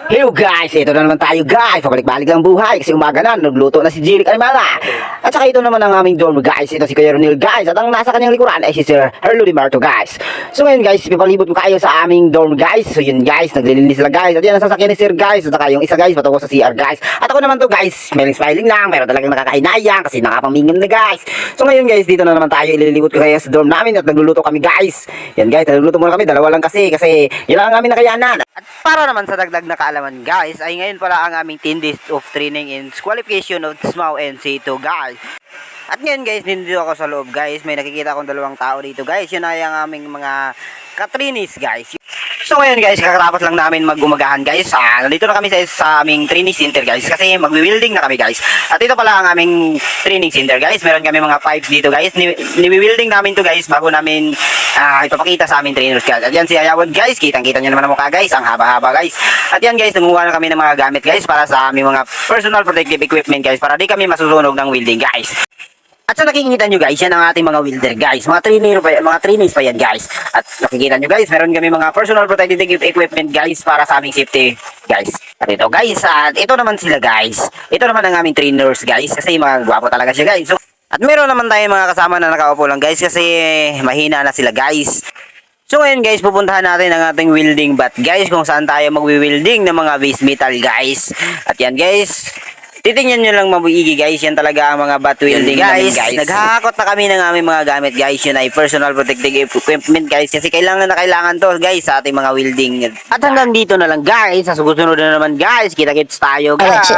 Hello guys, ito na naman tayo guys. Pabalik-balik lang buhay kasi umaga na, nagluto na si Jeric Aymala. At saka ito naman ang aming dorm guys. Ito si Kuya Ronel guys. At ang nasa kanyang likuran ay si Sir Herlo Di Marto guys. So ngayon guys, pipalibot ko kayo sa aming dorm guys. So yun guys, naglilinis sila guys. At yan ang sasakyan ni Sir guys. At saka yung isa guys, patungo sa CR guys. At ako naman to guys, smiling lang. Pero talagang nakakahinayang kasi nakapamingin na guys. So ngayon guys, dito na naman tayo. Ililibot ko kayo sa dorm namin at nagluluto kami guys. Yan guys, nagluluto muna kami. Dalawa lang kasi yun lang ang aming nakayanan. At para naman sa dagdag na kaalaman guys, ay ngayon pala ang aming 10 days of training in qualification of SMAW and C2 guys. At ngayon guys, nandito ako sa loob guys. May nakikita akong dalawang tao dito guys. Yun ay ang aming mga katrinis guys. So ngayon guys, kakatapos lang namin magumagahan guys. Nandito na kami sa aming training center guys. Kasi magwi-welding na kami guys. At ito pala ang aming training center guys. Meron kami mga pipes dito guys. Ni-welding namin to guys bago namin ipapakita sa aming trainers guys. At yan si Ayawad guys. Kitang-kita nyo naman ang mukha guys. Ang haba-haba guys. At yan guys, nanguha na kami ng mga gamit guys para sa aming mga personal protective equipment guys. Para di kami masusunog ng welding guys. At sa nakikita nyo guys, yan ang ating mga welder guys. Mga trainees pa yan guys. At nakikita nyo guys, meron kami mga personal protective equipment guys para sa aming safety guys. At ito guys, at ito naman sila guys. Ito naman ang aming trainers guys. Kasi mga gwapo talaga siya guys. So, at meron naman tayong mga kasama na nakaupo lang guys. Kasi mahina na sila guys. So ngayon guys, pupuntahan natin ang ating welding bat guys. Kung saan tayo magwi-welding ng mga base metal guys. At yan guys, titingnan nyo lang mabuigi guys, yan talaga ang mga bat welding guys. Naghahakot na kami ng aming mga gamit guys. Yun ay personal protective equipment guys. Kasi kailangan na kailangan to guys sa ating mga welding. At hanggang dito na lang guys. Sa susunod na naman guys, kita-kits tayo guys.